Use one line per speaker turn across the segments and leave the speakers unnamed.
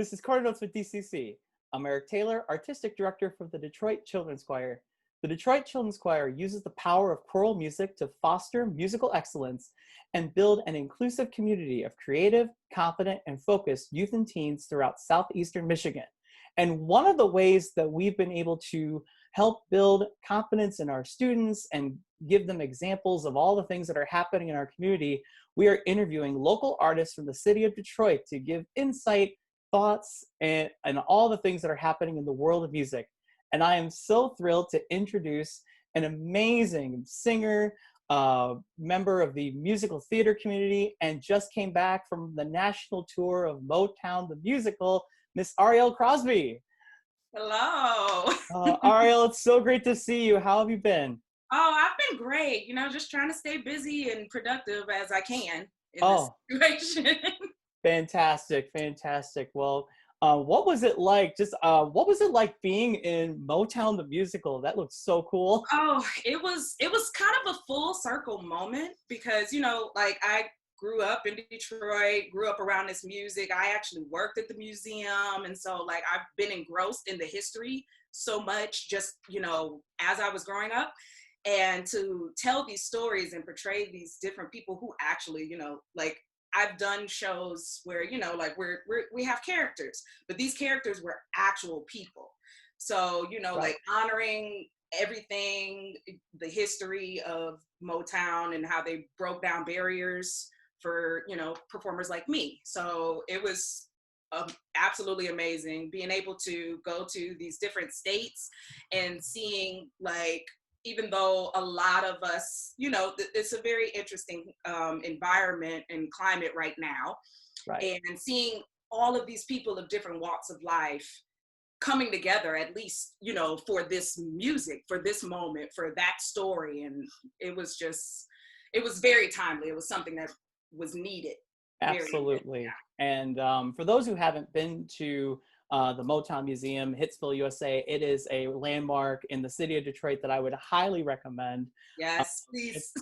This is Corner Notes with DCC. I'm Eric Taylor, Artistic Director for the Detroit Children's Choir. The Detroit Children's Choir uses the power of choral music to foster musical excellence and build an inclusive community of creative, confident, and focused youth and teens throughout southeastern Michigan. And one of the ways that we've been able to help build confidence in our students and give them examples of all the things that are happening in our community, we are interviewing local artists from the city of Detroit to give insight, thoughts, and all the things that are happening in the world of music. And I am so thrilled to introduce an amazing singer, member of the musical theater community, and just came back from the national tour of Motown the Musical, Miss Arielle Crosby.
Hello.
Arielle, it's so great to see you. How have you been?
Oh, I've been great. Just trying to stay busy and productive as I can in this situation.
Fantastic, fantastic. Well, what was it like? What was it like being in Motown the Musical? That looks so cool.
Oh, it was kind of a full circle moment because, I grew up in Detroit, grew up around this music. I actually worked at the museum. And so I've been engrossed in the history so much just, as I was growing up. And to tell these stories and portray these different people who actually, I've done shows where, we have characters, but these characters were actual people. So,
Right.
honoring everything, the history of Motown and how they broke down barriers for, performers like me. So it was absolutely amazing being able to go to these different states and seeing even though a lot of us, it's a very interesting environment and climate right now.
Right.
And seeing all of these people of different walks of life coming together, at least, for this music, for this moment, for that story. And it was very timely. It was something that was needed.
Absolutely. And for those who haven't been to the Motown Museum, Hitsville, USA, it is a landmark in the city of Detroit that I would highly recommend.
Yes, please.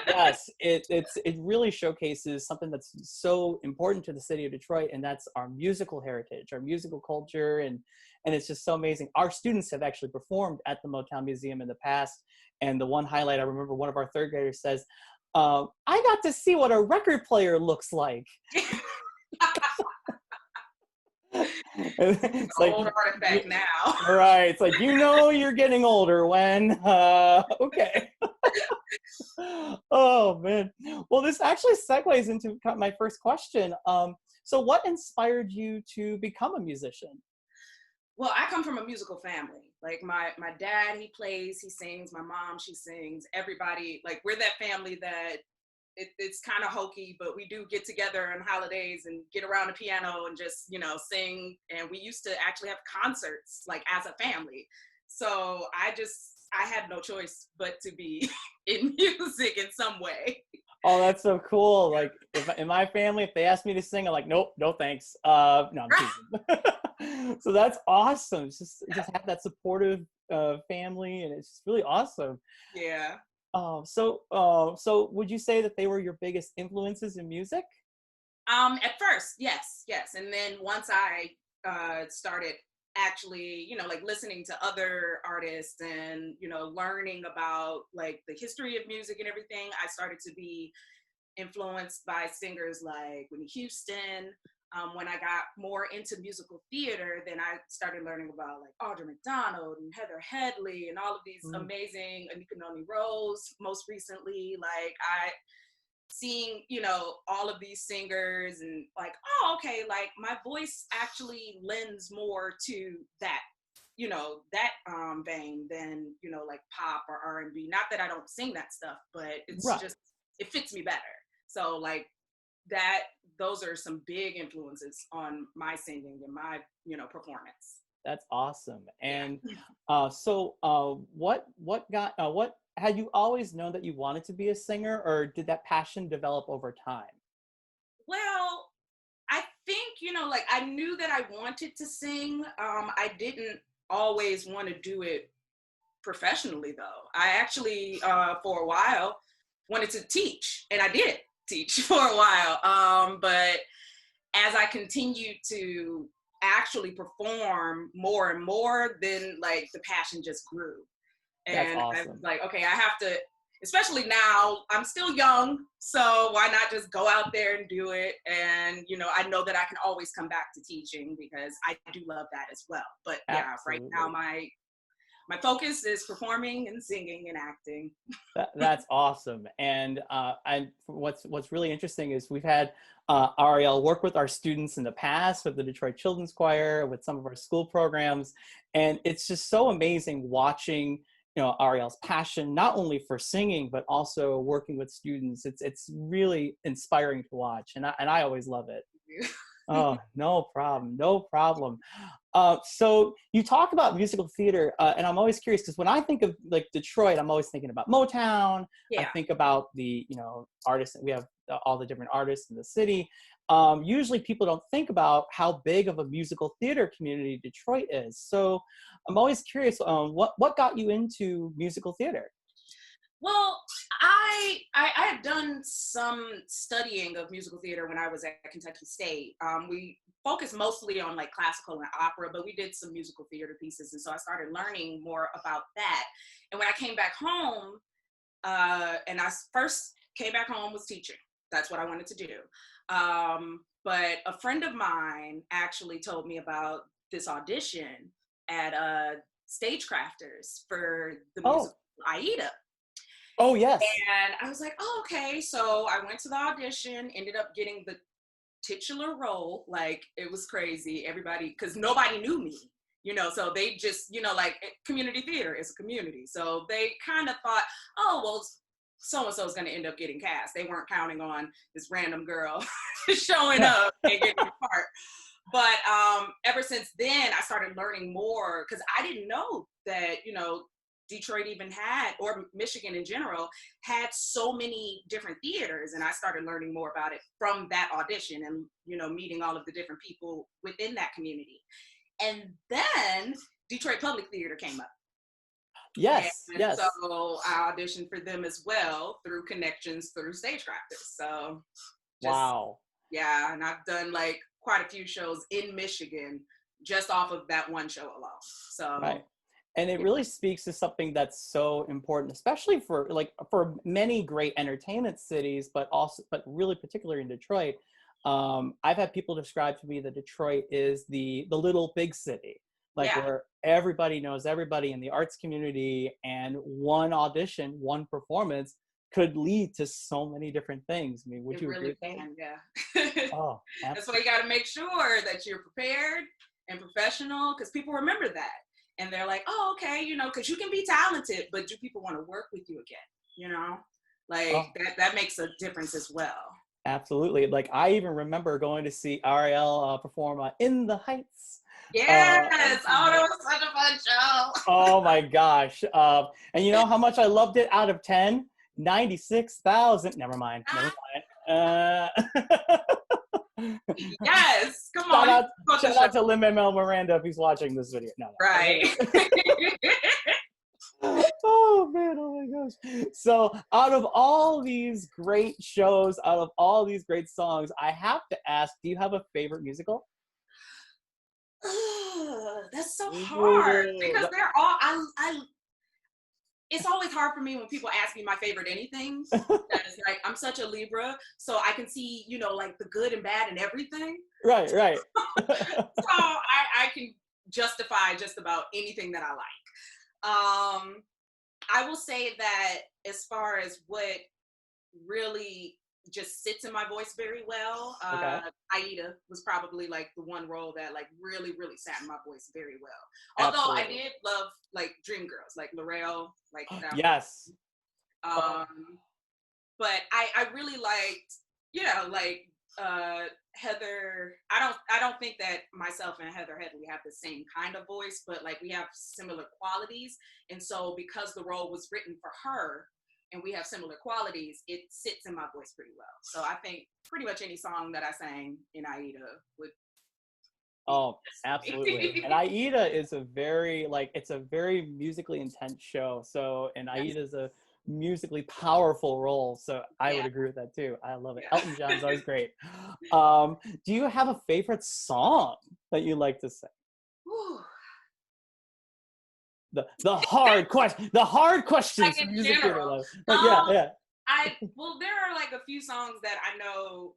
Yes, it really showcases something that's so important to the city of Detroit, and that's our musical heritage, our musical culture, and it's just so amazing. Our students have actually performed at the Motown Museum in the past, and the one highlight I remember, one of our third graders says, I got to see what a record player looks like.
It's an old artifact now.
Right. It's like, you're getting older when, okay. Oh, man. Well, this actually segues into my first question. So what inspired you to become a musician?
Well, I come from a musical family. My dad, he plays, he sings. My mom, she sings. Everybody, we're that family that it's kind of hokey, but we do get together on holidays and get around the piano and just, sing. And we used to actually have concerts, as a family. So I had no choice but to be in music in some way.
Oh, that's so cool. If in my family, if they ask me to sing, I'm like, nope, no thanks. No, I'm teasing. So that's awesome. It's just have that supportive family, and it's just really awesome.
Yeah.
So would you say that they were your biggest influences in music?
At first, yes. And then once I started actually, listening to other artists and, learning about the history of music and everything, I started to be influenced by singers like Whitney Houston. When I got more into musical theater, then I started learning about Audra McDonald and Heather Headley and all of these amazing, Anika Noni Rose, most recently, seeing, all of these singers and okay, my voice actually lends more to that, that vein than, pop or R&B. Not that I don't sing that stuff, but it's
Right.
just, it fits me better. So those are some big influences on my singing and my, performance.
That's awesome. And what had you always known that you wanted to be a singer, or did that passion develop over time?
Well, I think, I knew that I wanted to sing. I didn't always want to do it professionally, though. I actually, for a while, wanted to teach, and I did teach for a while. But as I continued to actually perform more and more, then like the passion just grew.
That's
And I
awesome.
was like, okay, I have to, especially now, I'm still young, so why not just go out there and do it? And, you know, I know that I can always come back to teaching because I do love that as well. But yeah, right
Absolutely.
now my focus is performing and singing and acting.
That's awesome. And what's really interesting is we've had Arielle work with our students in the past with the Detroit Children's Choir, with some of our school programs, and it's just so amazing watching, you know, Arielle's passion not only for singing but also working with students. It's really inspiring to watch, and I always love it. Oh, no problem, no problem. So you talk about musical theater, and I'm always curious because when I think of like Detroit, I'm always thinking about Motown. I
Yeah.
think about the, you know, artists. We have all the different artists in the city. Usually people don't think about how big of a musical theater community Detroit is. So I'm always curious, what got you into musical theater?
Well, I had done some studying of musical theater when I was at Kentucky State. We focused mostly on like classical and opera, but we did some musical theater pieces, and so I started learning more about that. And when I came back home, and I first came back home was teaching. That's what I wanted to do. But a friend of mine actually told me about this audition at Stagecrafters for the
Oh,
musical Aida.
oh yes.
And I was like, oh, okay. So I went to the audition, ended up getting the titular role. Like, it was crazy. Everybody, because nobody knew me, you know, so they just, you know, like community theater is a community. So they kind of thought, oh, well, so-and-so is going to end up getting cast. They weren't counting on this random girl showing up and getting a part. But ever since then, I started learning more because I didn't know that, you know, Detroit even had, or Michigan in general, had so many different theaters. And I started learning more about it from that audition and, you know, meeting all of the different people within that community. And then Detroit Public Theater came up.
Yes,
And
yes.
so I auditioned for them as well through connections through Stagecrafters. So just,
Wow.
yeah, and I've done like quite a few shows in Michigan just off of that one show alone.
Right.
So
And it
yeah,
really speaks to something that's so important, especially for like for many great entertainment cities, but also, but really particularly in Detroit. I've had people describe to me that Detroit is the little big city, like
yeah,
where everybody knows everybody in the arts community, and one audition, one performance could lead to so many different things. I mean, would
it
you agree
really
with that?
can. Yeah.
Oh,
That's why
absolutely.
you got to make sure that you're prepared and professional because people remember that. And they're like, oh, okay, you know, because you can be talented, but do people want to work with you again? You know, like
Oh,
that makes a difference as well.
absolutely. Like I even remember going to see Ariel perform In the Heights. Uh,
Yes. Oh, that was such a fun show.
oh my gosh. And you know how much I loved it out of 10? 96,000. Never mind. Never mind.
Yes. Come
shout
on. You
out,
can the
shout
show.
out to Lin-Manuel Miranda if he's watching this video. No,
Right.
no. Oh man, oh my gosh. So out of all these great shows, out of all these great songs, I have to ask, do you have a favorite musical?
That's so hard
Ooh,
because they're all I it's always hard for me when people ask me my favorite anythings. Because like I'm such a Libra, so I can see, you know, like the good and bad in everything.
right, right.
So I can justify just about anything that I like. I will say that as far as what really just sits in my voice very well,
Okay,
Aida was probably like the one role that like really sat in my voice very well. Although I
absolutely.
did love like Dreamgirls, like Lorrell, like that one.
Yes. Oh,
Um, but I really liked, yeah, like Heather. I don't think that myself and Heather Headley have the same kind of voice, but like we have similar qualities. And so because the role was written for her and we have similar qualities, it sits in my voice pretty well. So I think pretty much any song that I sang in Aida would be
oh, absolutely. And
me.
Aida is a very like it's a very musically intense show. So and
Yes.
Aida is a musically powerful role. So I would
Yeah.
agree with that too. I love it.
Yeah.
Elton John's always great. Do you have a favorite song? that you like to sing?
Whew.
The hard questions
Like
from
in
music theater
general.
life. Like, yeah, yeah.
Well, there are like a few songs that I know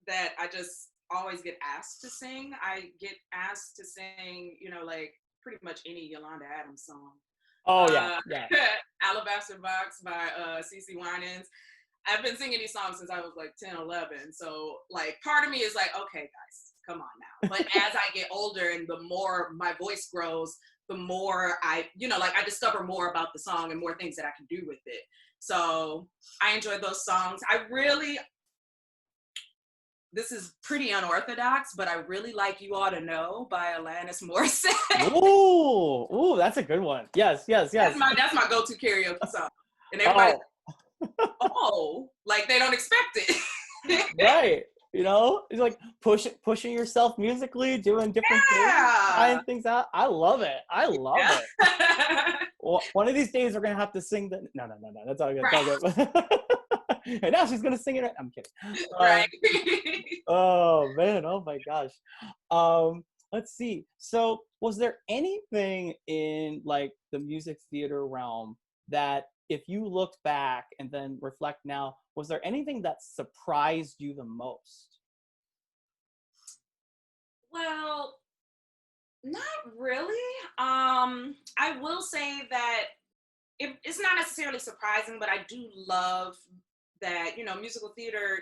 that I just always get asked to sing. I get asked to sing, like pretty much any Yolanda Adams song.
Oh yeah,
Uh,
yeah.
Alabaster Box by CeCe Winans. I've been singing these songs since I was like 10, 11. So like part of me is like, okay, guys, come on now. But as I get older and the more my voice grows, the more I discover more about the song and more things that I can do with it. So I enjoy those songs. This is pretty unorthodox, but I really like You Ought to Know by Alanis Morissette.
Ooh, that's a good one. Yes.
That's my go-to karaoke song. And everybody's oh, like they don't expect it.
Right. It's like pushing yourself musically, doing different things, trying things out. I love it. It. Well, one of these days we're gonna have to sing the. No. That's all good.
Right.
It's all good. And now she's gonna sing it. I'm kidding.
Right.
Oh man. Oh my gosh. Let's see. So, was there anything in like the music theater realm that, if you looked back and then reflect now, was there anything that surprised you the most?
Well, not really. I will say that it's not necessarily surprising, but I do love that, musical theater,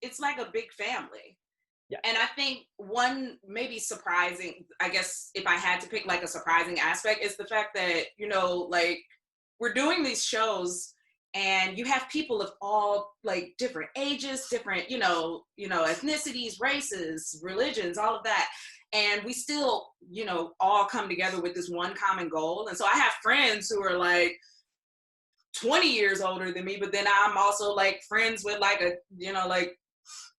it's like a big family.
Yeah.
And I think one maybe surprising, I guess if I had to pick like a surprising aspect, is the fact that, like we're doing these shows and you have people of all like different ages, different, ethnicities, races, religions, all of that. And we still, all come together with this one common goal. And so I have friends who are like 20 years older than me, but then I'm also like friends with like like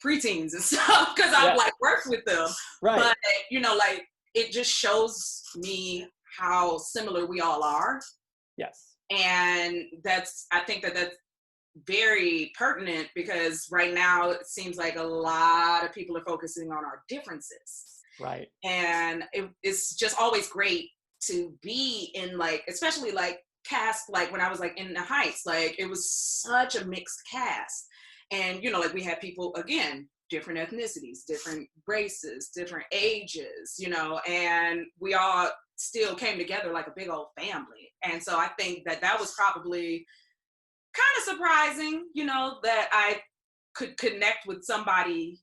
preteens and stuff because I've like worked with them.
Right.
But, like it just shows me how similar we all are.
Yes.
And I think that's very pertinent because right now it seems like a lot of people are focusing on our differences.
Right.
And it's just always great to be in like, especially like cast, like when I was like in the Heights, like it was such a mixed cast. And, like we had people, again, different ethnicities, different races, different ages, and we all still came together like a big old family. And so I think that was probably kind of surprising, that I could connect with somebody,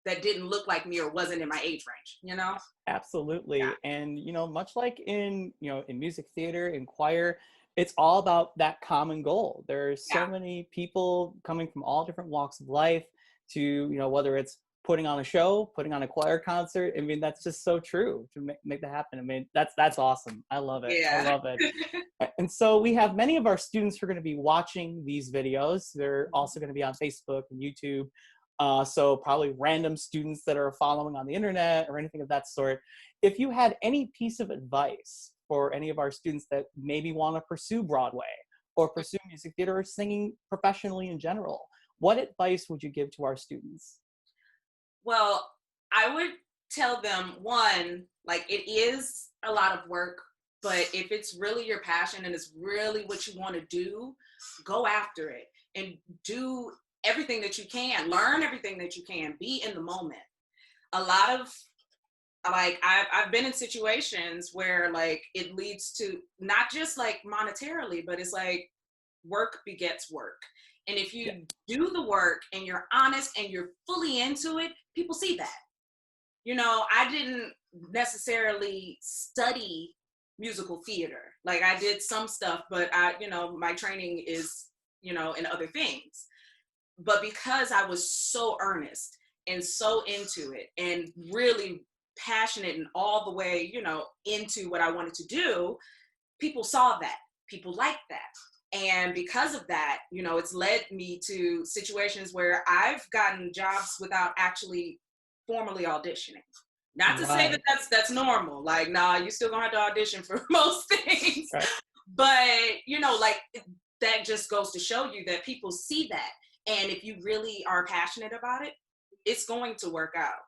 that didn't look like me or wasn't in my age range,
Absolutely.
Yeah.
And, much like in music theater, in choir, it's all about that common goal. There's so many people coming from all different walks of life to, whether it's putting on a show, putting on a choir concert. I mean, that's just so true to make that happen. I mean, that's awesome. I love it.
Yeah.
I love it. And so we have many of our students who are going to be watching these videos. They're also going to be on Facebook and YouTube. So probably random students that are following on the internet or anything of that sort. If you had any piece of advice for any of our students that maybe want to pursue Broadway or pursue music theater or singing professionally in general, what advice would you give to our students?
Well, I would tell them, one, like it is a lot of work, but if it's really your passion and it's really what you want to do, go after it and do everything that you can, learn everything that you can, be in the moment. A lot of like I've been in situations where like it leads to not just like monetarily, but it's like work begets work. And if you do the work and you're honest and you're fully into it, people see that. I didn't necessarily study musical theater. Like I did some stuff, but my training is, in other things. But because I was so earnest and so into it and really passionate and all the way, into what I wanted to do, people saw that. People liked that. And because of that, it's led me to situations where I've gotten jobs without actually formally auditioning. Not to say that that's normal. Like, nah, you still gonna have to audition for most things. Right. But, like that just goes to show you that people see that. And if you really are passionate about it, it's going to work out,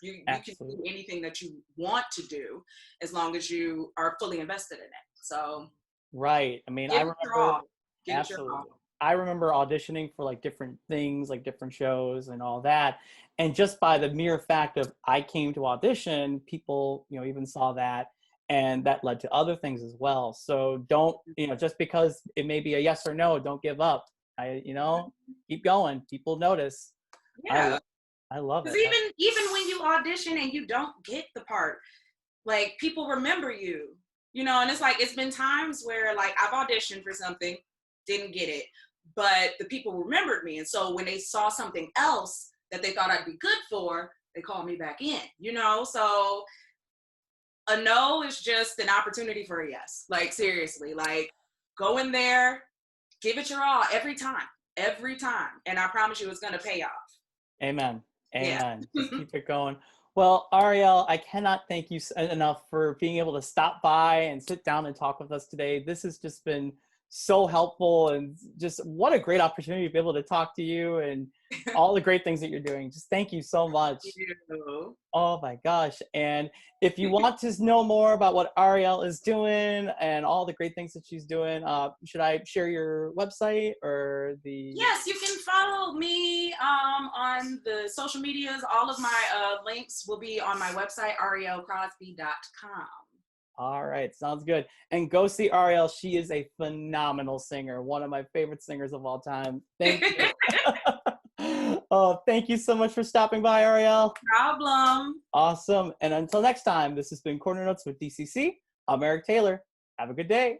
You can do
Absolutely.
anything that you want to do as long as you are fully invested in it. So
Right. I mean, I
give it your all.
remember,
Give it your all.
absolutely. I remember auditioning for like different things, like different shows and all that. And just by the mere fact of I came to audition, people, even saw that, and that led to other things as well. So don't, just because it may be a yes or no, don't give up. Keep going. People notice. I,
Yeah.
lo- I love
Because
it.
even when you audition and you don't get the part, like people remember you, and it's like it's been times where like I've auditioned for something, didn't get it, but the people remembered me, and so when they saw something else that they thought I'd be good for, they called me back in. So a no is just an opportunity for a yes. Like seriously, like go in there, give it your all every time, and I promise you it's gonna pay off.
Amen.
Yeah.
Amen. Just keep it going. Well, Arielle, I cannot thank you enough for being able to stop by and sit down and talk with us today. This has just been so helpful, and just what a great opportunity to be able to talk to you and all the great things that you're doing. Just thank you so much.
You.
Oh my gosh. And if you want to know more about what Arielle is doing and all the great things that she's doing, should I share your website or the...
Yes, you can follow me on the social medias. All of my links will be on my website, ariellecrosby.com.
All right, sounds good. And go see Arielle. She is a phenomenal singer, one of my favorite singers of all time. Thank you. Oh, thank you so much for stopping by, Arielle.
Problem.
Awesome. And until next time, this has been Corner Notes with DCC. I'm Eric Taylor. Have a good day.